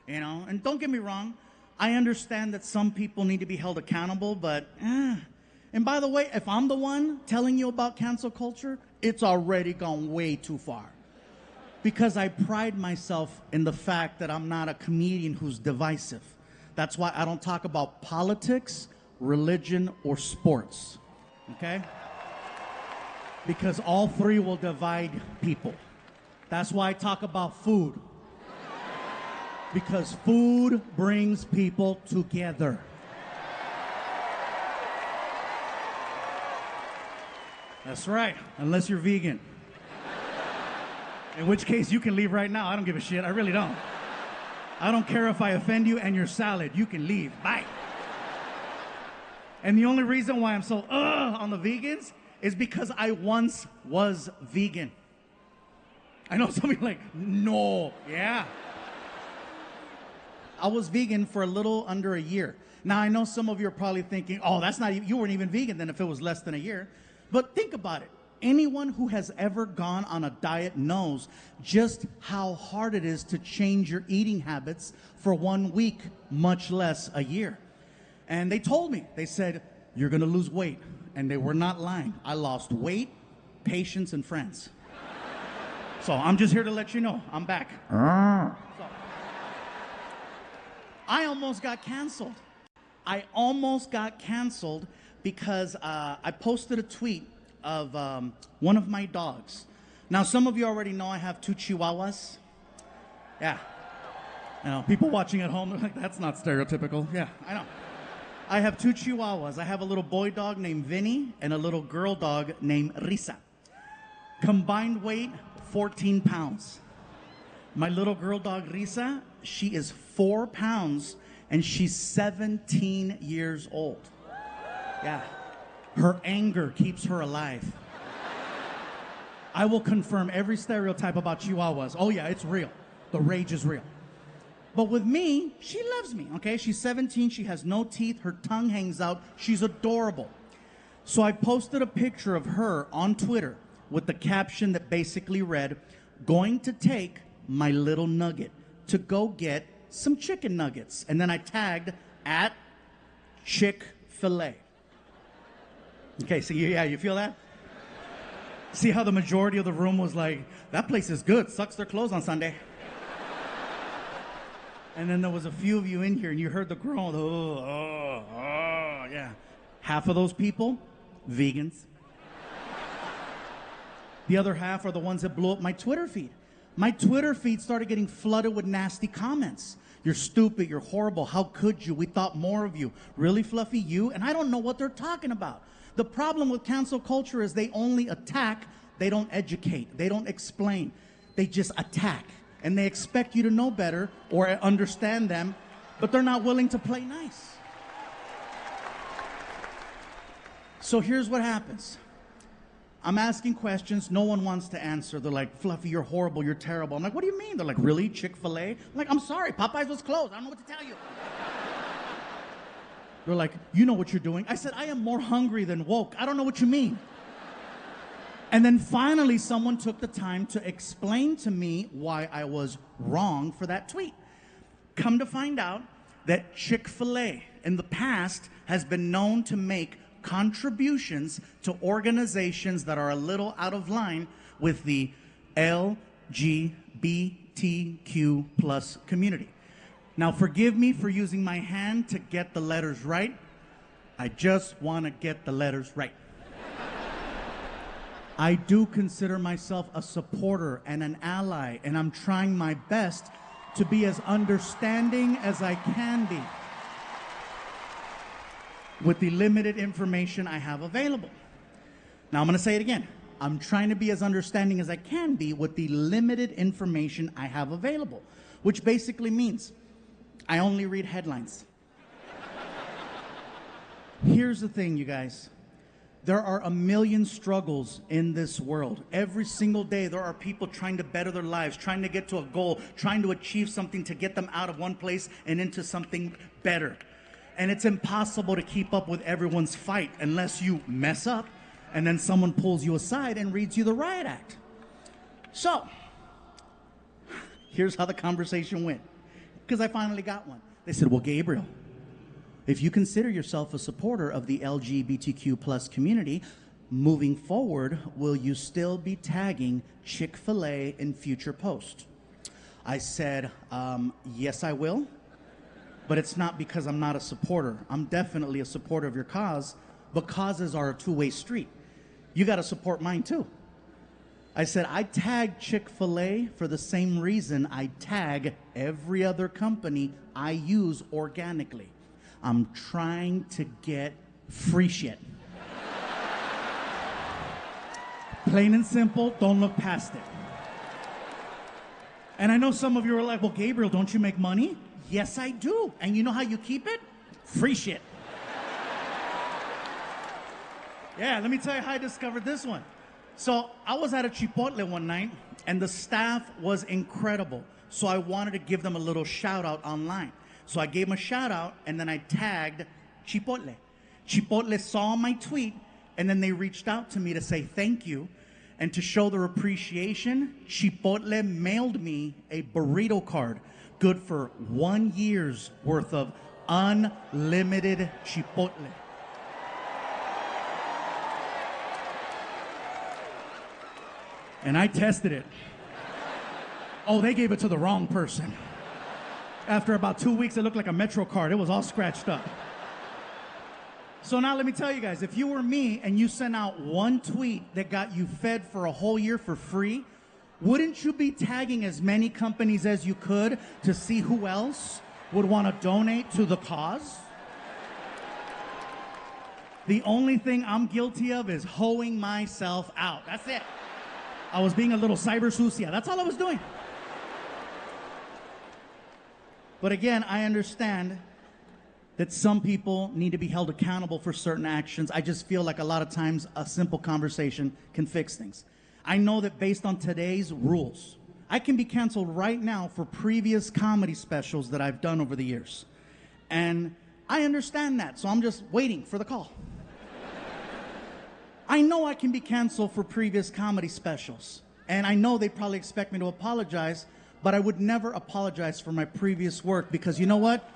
you know? And don't get me wrong, I understand that some people need to be held accountable, but And by the way, if I'm the one telling you about cancel culture, it's already gone way too far. Because I pride myself in the fact that I'm not a comedian who's divisive. That's why I don't talk about politics, religion, or sports, okay? Because all three will divide people. That's why I talk about food. Because food brings people together. That's right, unless you're vegan. In which case, you can leave right now. I don't give a shit, I really don't. I don't care if I offend you and your salad. You can leave, bye. And the only reason why I'm so on the vegans is because I once was vegan. I know some of you are like, no, yeah. I was vegan for a little under a year. Now, I know some of you are probably thinking, oh, that's not, you weren't even vegan then if it was less than a year. But think about it. Anyone who has ever gone on a diet knows just how hard it is to change your eating habits for 1 week, much less a year. And they told me, they said, you're gonna lose weight. And they were not lying. I lost weight, patience, and friends. So I'm just here to let you know, I'm back. So, I almost got canceled. I almost got canceled because I posted a tweet of one of my dogs. Now, some of you already know I have 2 Chihuahuas. Yeah. You know, people watching at home, they're like, that's not stereotypical. Yeah, I know. I have 2 Chihuahuas. I have a little boy dog named Vinny and a little girl dog named Risa. Combined weight, 14 pounds. My little girl dog, Risa, she is 4 pounds and she's 17 years old. Yeah. Her anger keeps her alive. I will confirm every stereotype about Chihuahuas. Oh yeah, it's real. The rage is real. But with me, she loves me, okay? She's 17, she has no teeth, her tongue hangs out, she's adorable. So I posted a picture of her on Twitter with the caption that basically read, going to take my little nugget to go get some chicken nuggets. And then I tagged at Chick-fil-A. Okay, so yeah, you feel that? See how the majority of the room was like, that place is good, sucks their clothes on Sunday. And then there was a few of you in here and you heard the groan, yeah. Half of those people, vegans. The other half are the ones that blew up my Twitter feed. My Twitter feed started getting flooded with nasty comments. You're stupid, you're horrible, how could you? We thought more of you. Really, Fluffy, you? And I don't know what they're talking about. The problem with cancel culture is they only attack, they don't educate, they don't explain. They just attack. And they expect you to know better or understand them, but they're not willing to play nice. So here's what happens. I'm asking questions, no one wants to answer. They're like, Fluffy, you're horrible, you're terrible. I'm like, what do you mean? They're like, really, Chick-fil-A? I'm like, I'm sorry, Popeyes was closed, I don't know what to tell you. They're like, you know what you're doing. I said, I am more hungry than woke. I don't know what you mean. And then finally, someone took the time to explain to me why I was wrong for that tweet. Come to find out that Chick-fil-A in the past has been known to make contributions to organizations that are a little out of line with the LGBTQ plus community. Now, forgive me for using my hand to get the letters right. I just want to get the letters right. I do consider myself a supporter and an ally, and I'm trying my best to be as understanding as I can be with the limited information I have available. Now I'm gonna say it again. I'm trying to be as understanding as I can be with the limited information I have available, which basically means I only read headlines. Here's the thing, you guys. There are a million struggles in this world. Every single day, there are people trying to better their lives, trying to get to a goal, trying to achieve something to get them out of one place and into something better. And it's impossible to keep up with everyone's fight unless you mess up and then someone pulls you aside and reads you the riot act. So, here's how the conversation went. because I finally got one. They said, well, Gabriel, if you consider yourself a supporter of the LGBTQ plus community, moving forward, will you still be tagging Chick-fil-A in future posts? I said, yes, I will, but it's not because I'm not a supporter. I'm definitely a supporter of your cause, but causes are a two-way street. You got to support mine too. I said, I tag Chick-fil-A for the same reason I tag every other company I use organically. I'm trying to get free shit. Plain and simple, don't look past it. And I know some of you are like, well, Gabriel, don't you make money? Yes, I do. And you know how you keep it? Free shit. Yeah, let me tell you how I discovered this one. So I was at a Chipotle one night, and the staff was incredible. So I wanted to give them a little shout out online. So I gave them a shout out, and then I tagged Chipotle. Chipotle saw my tweet, and then they reached out to me to say thank you. And to show their appreciation, Chipotle mailed me a burrito card, good for 1 year's worth of unlimited Chipotle. And I tested it. Oh, they gave it to the wrong person. After about 2 weeks, it looked like a Metro card. It was all scratched up. So now let me tell you guys, if you were me and you sent out one tweet that got you fed for a whole year for free, wouldn't you be tagging as many companies as you could to see who else would want to donate to the cause? The only thing I'm guilty of is hoeing myself out. That's it. I was being a little cyber sucia. That's all I was doing. But again, I understand that some people need to be held accountable for certain actions. I just feel like a lot of times a simple conversation can fix things. I know that based on today's rules, I can be canceled right now for previous comedy specials that I've done over the years. And I understand that, so I'm just waiting for the call. I know I can be canceled for previous comedy specials. And I know they probably expect me to apologize, but I would never apologize for my previous work because you know what?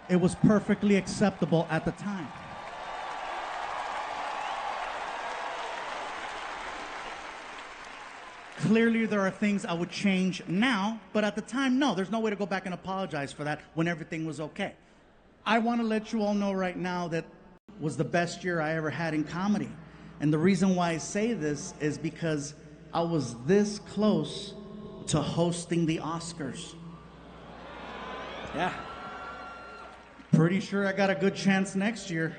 It was perfectly acceptable at the time. Clearly, there are things I would change now, but at the time, no, there's no way to go back and apologize for that when everything was okay. I want to let you all know right now that was the best year I ever had in comedy. And the reason why I say this is because I was this close to hosting the Oscars. Yeah. Pretty sure I got a good chance next year.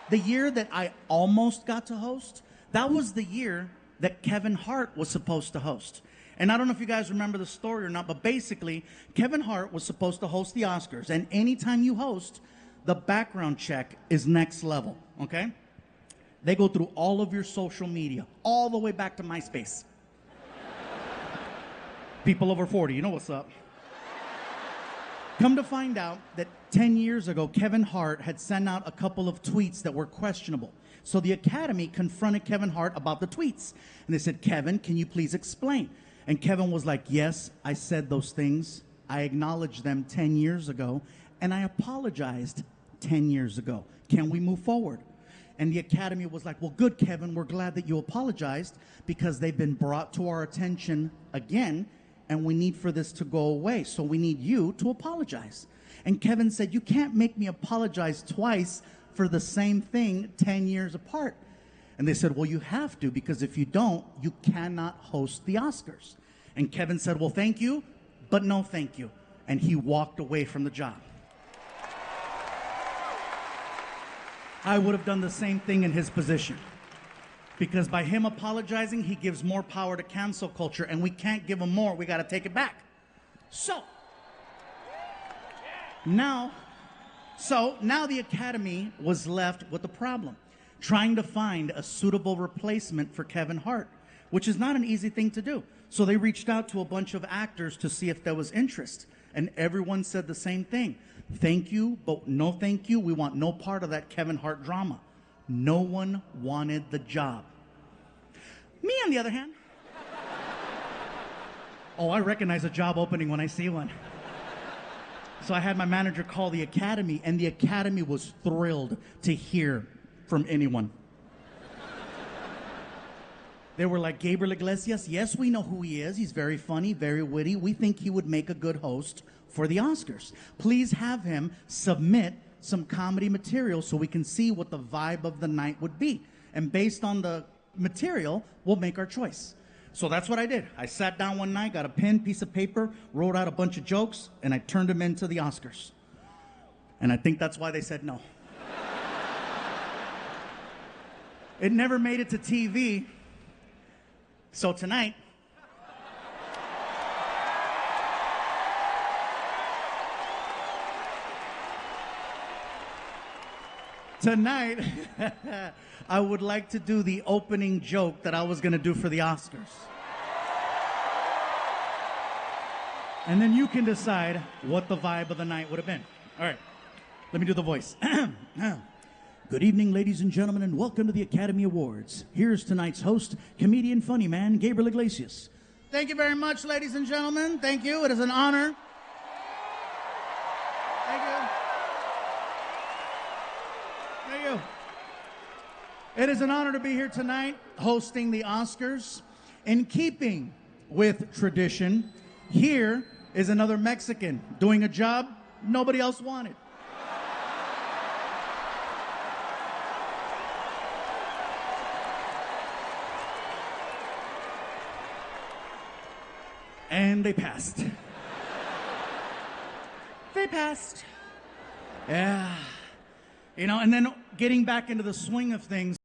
The year that I almost got to host, that was the year that Kevin Hart was supposed to host. And I don't know if you guys remember the story or not, but basically, Kevin Hart was supposed to host the Oscars. And anytime you host, the background check is next level, okay? They go through all of your social media, all the way back to MySpace. People over 40, you know what's up. Come to find out that 10 years ago, Kevin Hart had sent out a couple of tweets that were questionable. So the Academy confronted Kevin Hart about the tweets. And they said, Kevin, can you please explain? And Kevin was like, yes, I said those things. I acknowledged them 10 years ago, and I apologized 10 years ago. Can we move forward? And the Academy was like, well, good, Kevin, we're glad that you apologized because they've been brought to our attention again, and we need for this to go away. So we need you to apologize. And Kevin said, you can't make me apologize twice for the same thing 10 years apart. And they said, well, you have to, because if you don't, you cannot host the Oscars. And Kevin said, well, thank you, but no thank you. And he walked away from the job. I would have done the same thing in his position. Because by him apologizing, he gives more power to cancel culture, and we can't give him more. We got to take it back. So now the Academy was left with a problem, trying to find a suitable replacement for Kevin Hart, which is not an easy thing to do. So they reached out to a bunch of actors to see if there was interest, and everyone said the same thing. Thank you, but no thank you. We want no part of that Kevin Hart drama. No one wanted the job. Me, on the other hand, oh, I recognize a job opening when I see one. So I had my manager call the Academy, and the Academy was thrilled to hear from anyone. They were like, Gabriel Iglesias, yes, we know who he is. He's very funny, very witty. We think he would make a good host for the Oscars. Please have him submit some comedy material so we can see what the vibe of the night would be. And based on the material, we'll make our choice. So that's what I did. I sat down one night, got a pen, piece of paper, wrote out a bunch of jokes, and I turned them into the Oscars. And I think that's why they said no. It never made it to TV. So tonight, I would like to do the opening joke that I was going to do for the Oscars. And then you can decide what the vibe of the night would have been. All right, let me do the voice. Good evening, ladies and gentlemen, and welcome to the Academy Awards. Here's tonight's host, comedian funny man, Gabriel Iglesias. Thank you very much, ladies and gentlemen. Thank you. It is an honor. Thank you. Thank you. It is an honor to be here tonight, hosting the Oscars. In keeping with tradition, here is another Mexican doing a job nobody else wanted. And they passed. They passed. Yeah. You know, and then getting back into the swing of things,